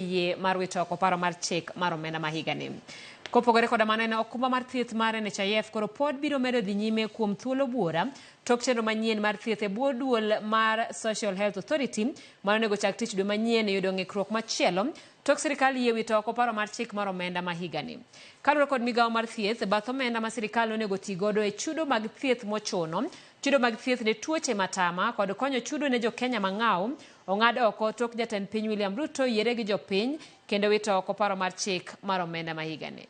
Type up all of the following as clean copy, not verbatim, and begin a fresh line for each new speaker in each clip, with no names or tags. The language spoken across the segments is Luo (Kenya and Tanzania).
yie mar wito oko paro mar chik mar omenda ma higani. Kopogore koda mano, en okumba mar thieth mar NHIF koro pod biro medo dhi nyime kuom thuolo buora tok chenro manyien mar thieth e bwo duol mar Social Health Authority mano nego chak tich dwe manyien yudo ng'ikruok machielo tok sirikal yie wito oko paro mar chik mar omenda ma higani. Kalure kod migawo mar thieth, bath omenda ma sirikal onego ti godo e chudo mag thieth mochuno, chudo mag thieth ne tuoche matama kod konyo chudo ne jo Kenya mang'aw ong'ad oko tok jatend piny William Ruto yiere gi jopiny kendo wito oko paro mar chik mar omenda ma higani.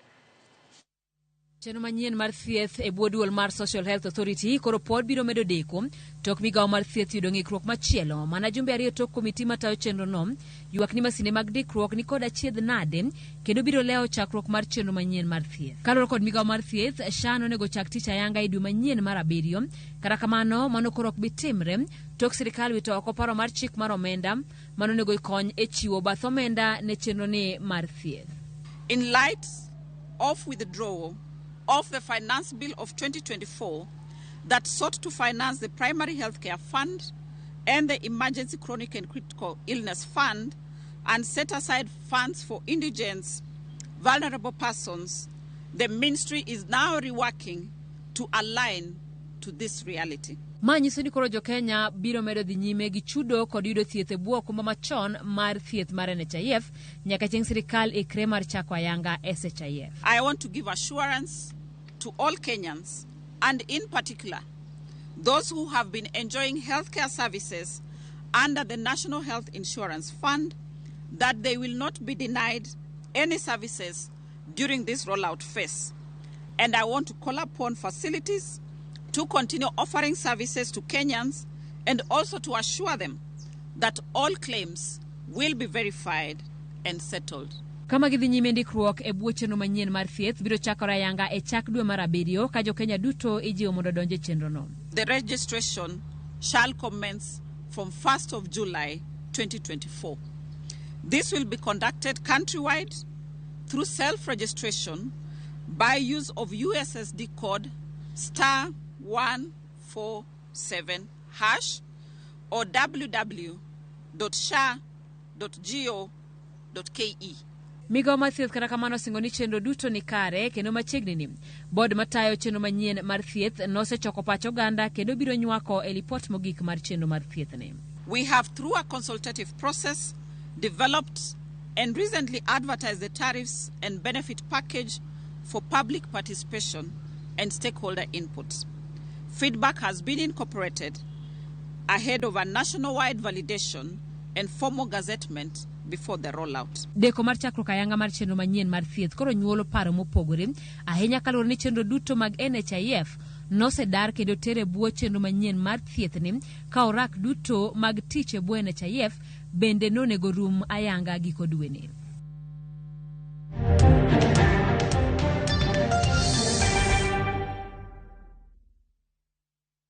Chenro manyien mar thieth e bwo duol mar Social Health Authority koro pod biro medo deko tok migawo mar thieth yudo ng'ikruok machielo. Mana jumbe ariyo tok komiti matayo chenro no ywak ni masinde mag dikruok ni kod achiedh nade kendo biro leo chakruok mar chenro manyien mar thieth. Kalure kod migawo mar thieth, SHA onego chak tich ayanga e dwe manyien mar 7. Kata kamano, mano koro ok bi timre tok sirikal wito oko paro mar chik mar omenda mano onego ikony e chiwo bath omenda ne chenro ni mar thieth.
In light of withdrawal of the Finance Bill of 2024 that sought to finance the Primary Healthcare Fund and the Emergency Chronic and Critical Illness Fund and set aside funds for indigents, vulnerable persons, the ministry is now reworking to align to this reality.
Manyiso ni koro jo Kenya biro medo dhi nyime gi chudo kod yudo thieth e bwo okumba machon mar thieth mar NHIF nyaka chieng' sirikal ikre mar chako ayanga SHIF.
I want to give assurance to all Kenyans, and in particular, those who have been enjoying healthcare services under the National Health Insurance Fund, that they will not be denied any services during this rollout phase. And I want to call upon facilities to continue offering services to Kenyans and also to assure them that all claims will be verified and settled.
Kama gidhi nyime ndikruok e bwo chenro manyien mar thieth biro chakore ayanga e chak dwe mar 7 ka jo Kenya duto ijiwo mondo donje chenro no.
The registration shall commence from 1st of July 2024. This will be conducted countrywide through self-registration by use of USSD code *147# or www.sha.go.ke.
Migawo mar thieth kata kamano singo ni chenro duto ni kare kendo machiegni ni bod matayo chenro manyien mar thieth nosechoko pach oganda kendo biro nywako e lipot mogik mar chenro mar thieth ni.
We have, through a consultative process, developed and recently advertised the tariffs and benefit package for public participation and stakeholder input. Feedback has been incorporated ahead of a nationwide validation and formal gazettement before the rollout.
Deko mar chakruok ayanga mar chenro manyien mar thieth koro nyuolo paro mopogore ahinya kalure ni chenro duto mag NHIF nosedar kendo tere bwo chenro manyien mar thieth ni ka orak duto mag tich e bwo NHIF bende nonego rum ayanga giko dwe ni.